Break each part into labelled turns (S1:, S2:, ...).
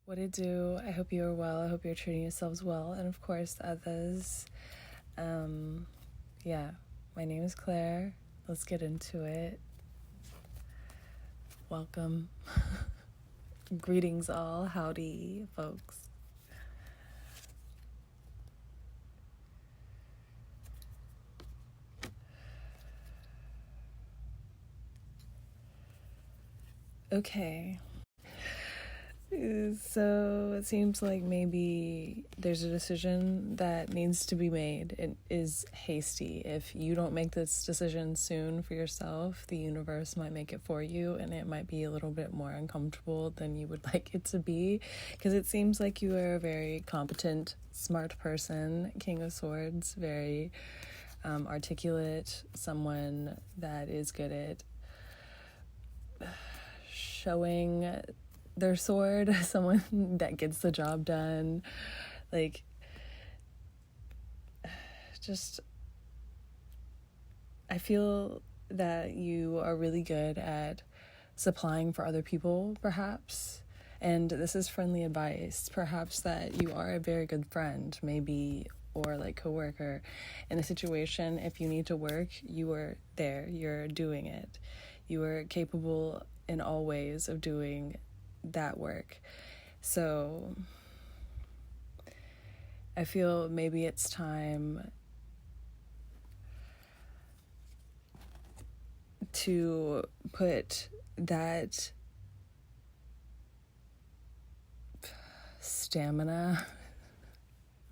S1: What it do? I hope you are well. I hope you're treating yourselves well, and of course others. Yeah, my name is Claire. Let's get into it. Welcome. Greetings all. Howdy, folks. Okay. So it seems like maybe there's a decision that needs to be made. It is hasty. If you don't make this decision soon for yourself, the universe might make it for you, and it might be a little bit more uncomfortable than you would like it to be, because it seems like you are a very competent, smart person, King of Swords, very articulate, someone that is good at showing their sword, someone that gets the job done. Like, just, I feel that you are really good at supplying for other people, perhaps. And this is friendly advice. Perhaps that you are a very good friend, maybe, or like coworker in a situation. If you need to work, you are there. You're doing it. You are capable in all ways of doing that work. So I feel maybe it's time to put that stamina,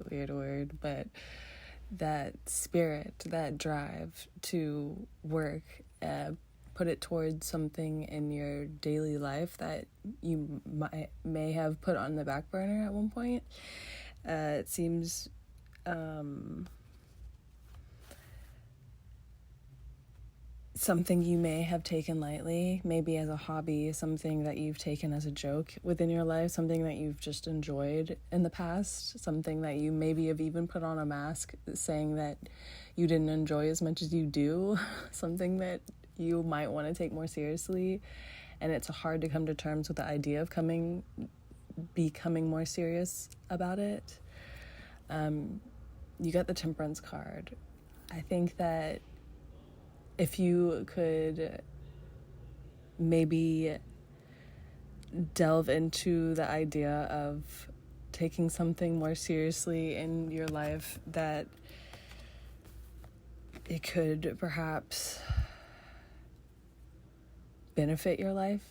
S1: weird word, but that spirit, that drive to work, put it towards something in your daily life that you may have put on the back burner at one point. It seems something you may have taken lightly, maybe as a hobby, something that you've taken as a joke within your life, something that you've just enjoyed in the past, something that you maybe have even put on a mask saying that you didn't enjoy as much as you do, something that you might want to take more seriously, and it's hard to come to terms with the idea of becoming more serious about it. You got the Temperance card. I think that if you could maybe delve into the idea of taking something more seriously in your life, that it could perhaps benefit your life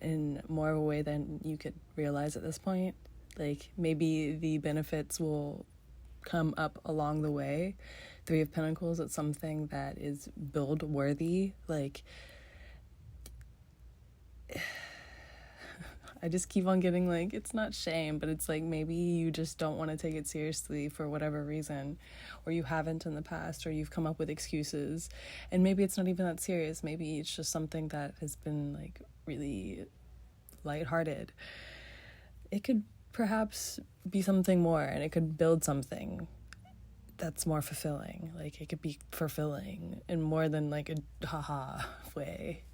S1: in more of a way than you could realize at this point. Like, maybe the benefits will come up along the way. Three of Pentacles, it's something that is build worthy. Like, I just keep on getting like, it's not shame, but it's like maybe you just don't want to take it seriously for whatever reason, or you haven't in the past, or you've come up with excuses, and maybe it's not even that serious. Maybe it's just something that has been like really lighthearted. It could perhaps be something more, and it could build something that's more fulfilling. Like, it could be fulfilling in more than like a haha way.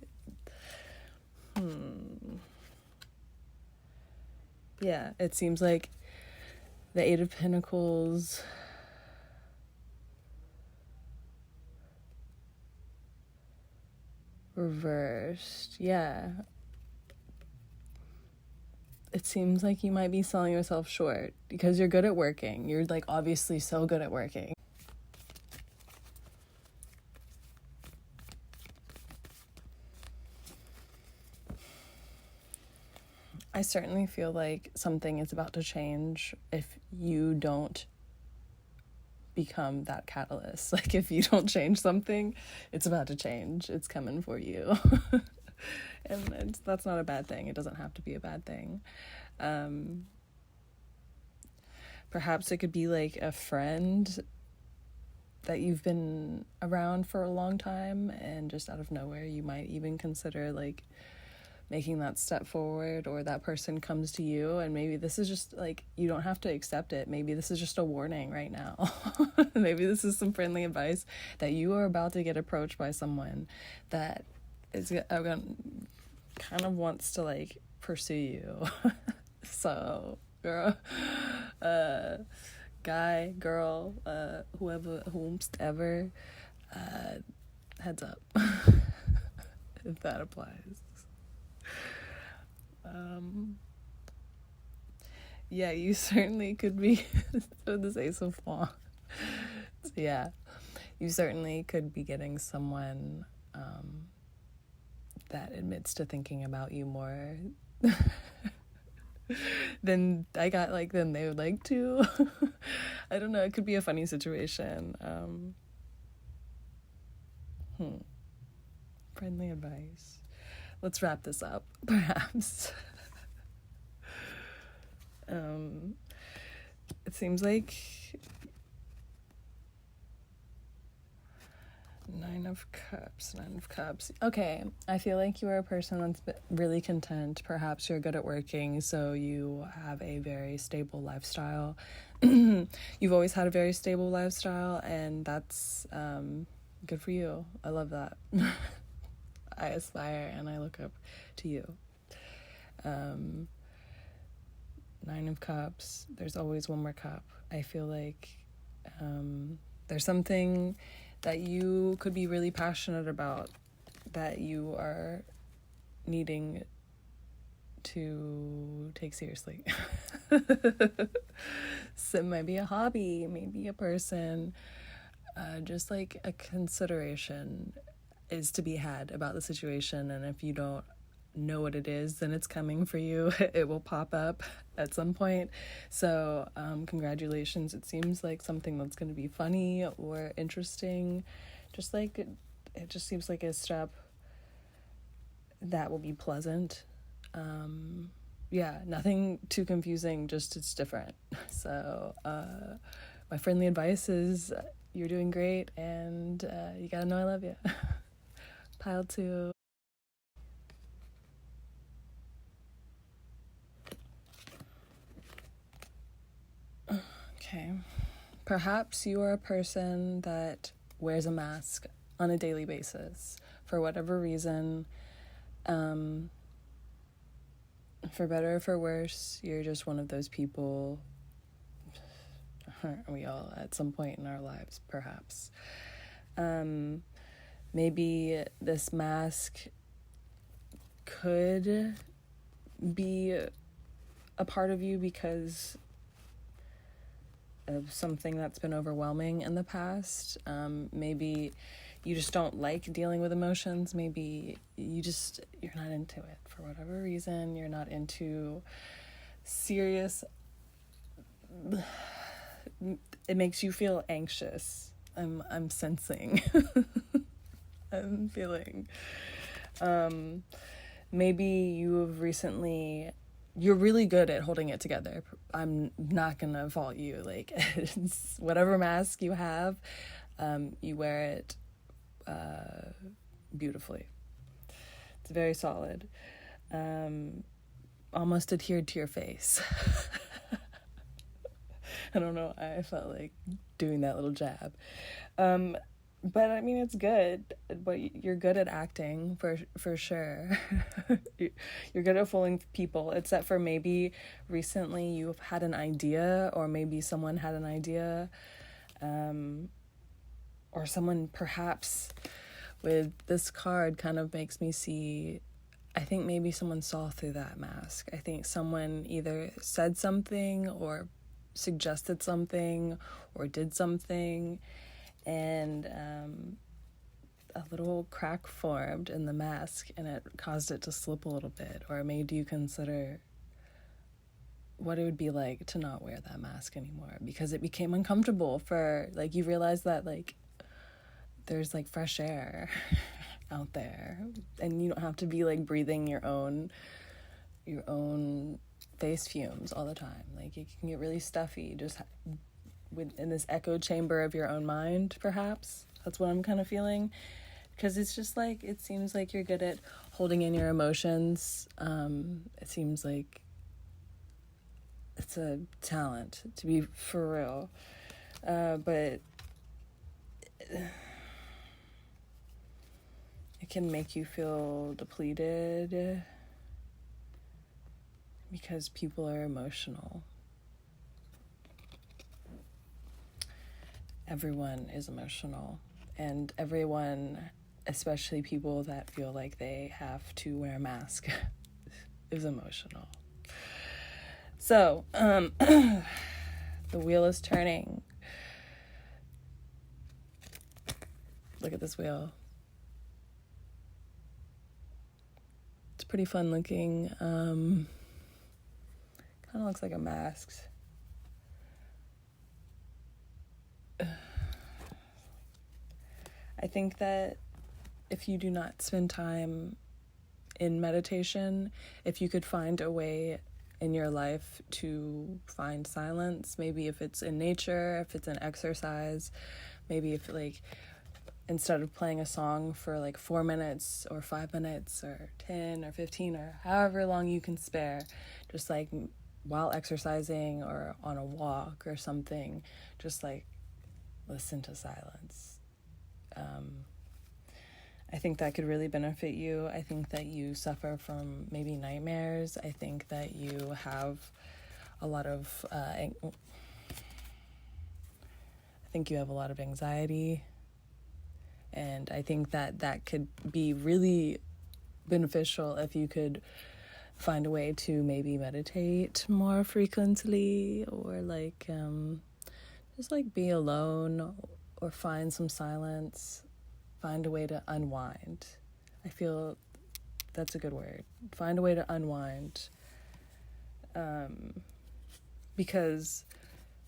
S1: Yeah, it seems like the Eight of Pentacles reversed. Yeah. It seems like you might be selling yourself short because you're good at working. You're like obviously so good at working. I certainly feel like something is about to change if you don't become that catalyst. Like, if you don't change something, it's about to change. It's coming for you. And that's not a bad thing. It doesn't have to be a bad thing. Perhaps it could be like a friend that you've been around for a long time, and just out of nowhere you might even consider like making that step forward, or that person comes to you, and maybe this is just like, you don't have to accept it. Maybe this is just a warning right now. Maybe this is some friendly advice that you are about to get approached by someone that is kind of wants to like pursue you. So, girl, guy, girl, whoever, whomstever, heads up, if that applies. Yeah, you certainly could be, so this Ace of Wands. So yeah, you certainly could be getting someone that admits to thinking about you more than than they would like to. I don't know, it could be a funny situation. Friendly advice. Let's wrap this up, perhaps. It seems like Nine of Cups. Okay, I feel like you are a person that's really content. Perhaps you're good at working, so you have a very stable lifestyle. You've always had a very stable lifestyle, and that's good for you. I love that. I aspire and I look up to you. Nine of Cups. There's always one more cup. I feel like there's something that you could be really passionate about that you are needing to take seriously. So it might be a hobby, maybe a person, just like a consideration is to be had about the situation. And if you don't know what it is, then it's coming for you. It will pop up at some point. So congratulations. It seems like something that's going to be funny or interesting. Just like it just seems like a step that will be pleasant. Yeah, nothing too confusing, just it's different. So my friendly advice is you're doing great, and you gotta know I love you. Pile 2. Okay. Perhaps you are a person that wears a mask on a daily basis for whatever reason. For better or for worse, you're just one of those people. Aren't we all at some point in our lives, perhaps? Maybe this mask could be a part of you because of something that's been overwhelming in the past. Maybe you just don't like dealing with emotions. Maybe you're not into it for whatever reason. You're not into serious. It makes you feel anxious. I'm sensing. I'm feeling. Maybe you're really good at holding it together. I'm not gonna fault you. Like, it's whatever mask you have, you wear it beautifully. It's very solid. Almost adhered to your face. I don't know. I felt like doing that little jab. But I mean, it's good. But you're good at acting for sure. You're good at fooling people, except for maybe recently you've had an idea, or maybe someone had an idea, or someone perhaps with this card kind of makes me see. I think maybe someone saw through that mask. I think someone either said something or suggested something or did something, and a little crack formed in the mask, and it caused it to slip a little bit, or it made you consider what it would be like to not wear that mask anymore, because it became uncomfortable for, like, you realize that, like, there's, like, fresh air out there, and you don't have to be, like, breathing your own face fumes all the time. Like, it can get really stuffy just in this echo chamber of your own mind, perhaps. That's what I'm kind of feeling, because it's just like, it seems like you're good at holding in your emotions. It seems like it's a talent, to be for real. But it can make you feel depleted. because people are emotional. Everyone is emotional, and everyone, especially people that feel like they have to wear a mask, is emotional. So, the wheel is turning. Look at this wheel. It's pretty fun looking. Kind of looks like a mask. I think that if you do not spend time in meditation, if you could find a way in your life to find silence, maybe if it's in nature, if it's in exercise, maybe if like instead of playing a song for like 4 minutes or 5 minutes or 10 or 15 or however long you can spare, just like while exercising or on a walk or something, just like listen to silence. I think that could really benefit you. I think that you suffer from maybe nightmares. I think that you have a lot of I think you have a lot of anxiety, and I think that that could be really beneficial if you could find a way to maybe meditate more frequently, or like just like be alone or find some silence, find a way to unwind. I feel that's a good word. Find a way to unwind. Because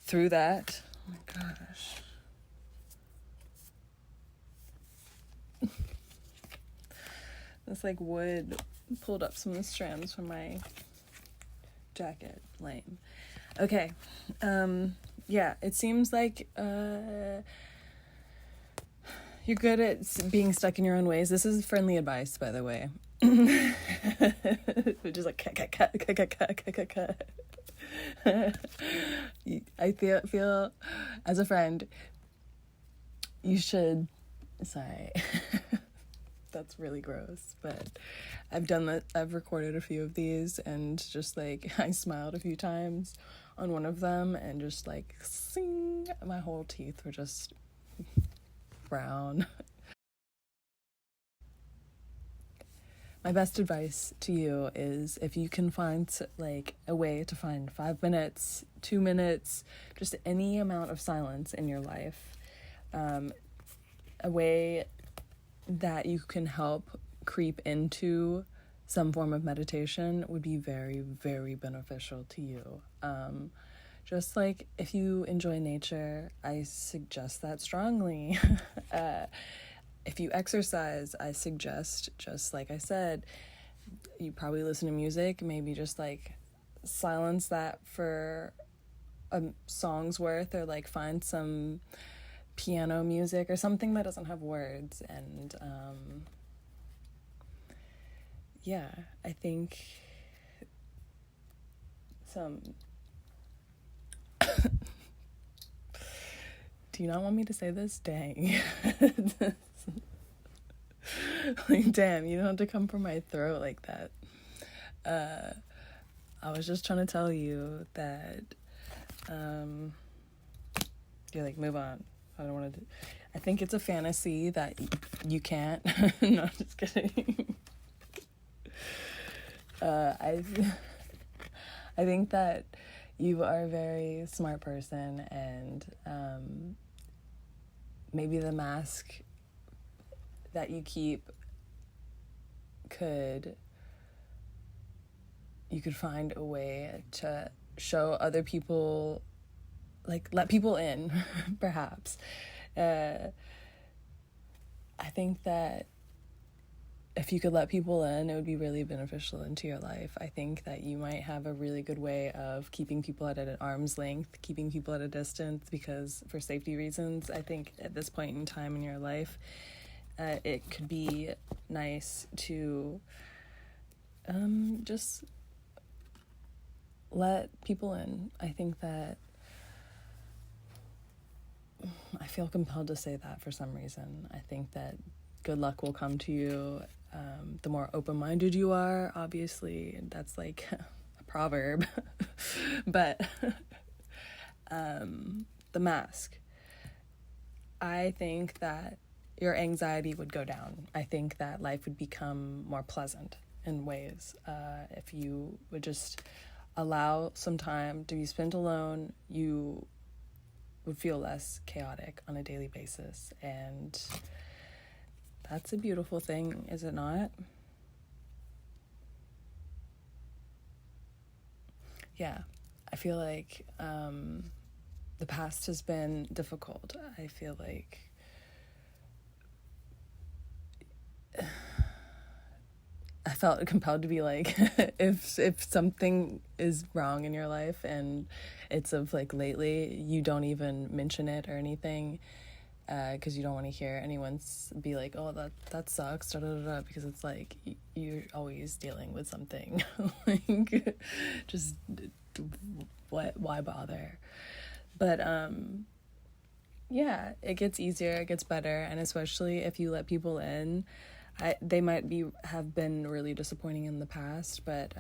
S1: through that, oh my gosh. This like wood pulled up some of the strands from my jacket. Lame. Okay. Yeah, it seems like you're good at being stuck in your own ways. This is friendly advice, by the way. Just like cut. I feel as a friend, you should. Sorry, that's really gross. But I've done that. I've recorded a few of these, and just like I smiled a few times on one of them, and just like sing, my whole teeth were just brown. My best advice to you is if you can find like a way to find 5 minutes, 2 minutes, just any amount of silence in your life, a way that you can help creep into some form of meditation would be very, very beneficial to you. Just like if you enjoy nature, I suggest that strongly. If you exercise, I suggest, just like I said, you probably listen to music, maybe just like silence that for a song's worth, or like find some piano music or something that doesn't have words. And yeah, I think some do you not want me to say this? Dang. Like, damn, you don't have to come for my throat like that. I was just trying to tell you that you're like, move on. I don't want to I think it's a fantasy that you can't. No, I'm just kidding. I think that you are a very smart person, and maybe the mask that you keep you could find a way to show other people, like let people in, perhaps. I think that if you could let people in, it would be really beneficial into your life. I think that you might have a really good way of keeping people at an arm's length, keeping people at a distance, because for safety reasons, I think at this point in time in your life, it could be nice to just let people in. I think that I feel compelled to say that for some reason. I think that good luck will come to you the more open-minded you are. Obviously, that's like a proverb. But the mask. I think that your anxiety would go down. I think that life would become more pleasant in ways if you would just allow some time to be spent alone. You would feel less chaotic on a daily basis, and that's a beautiful thing, is it not? Yeah, I feel like the past has been difficult. I feel like I felt compelled to be like, if something is wrong in your life and it's of like lately, you don't even mention it or anything, because you don't want to hear anyone's be like, oh, that sucks, da, da, da, da, because it's like you're always dealing with something. Like, just why bother? But yeah, it gets easier, it gets better, and especially if you let people in. They might have been really disappointing in the past, but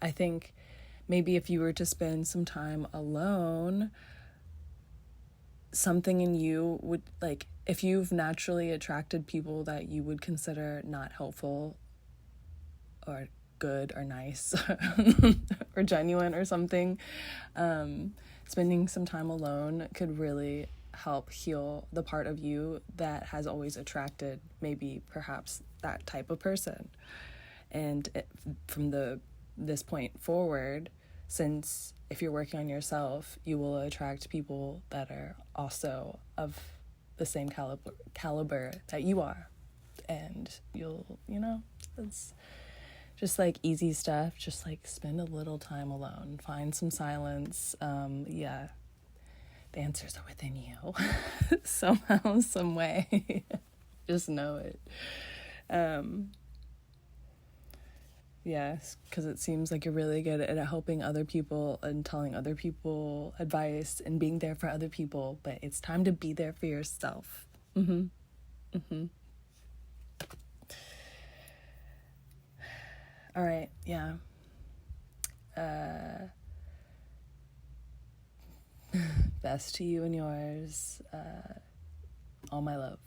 S1: I think maybe if you were to spend some time alone, something in you would, like, if you've naturally attracted people that you would consider not helpful or good or nice or genuine or something, spending some time alone could really help heal the part of you that has always attracted maybe perhaps that type of person. And from this point forward, since if you're working on yourself, you will attract people that are also of the same caliber that you are, and it's just like easy stuff. Just like spend a little time alone, find some silence. Yeah, the answers are within you somehow, some way. Just know it. Yes, because it seems like you're really good at helping other people and telling other people advice and being there for other people, but it's time to be there for yourself. All right, yeah. Best to you and yours. All my love.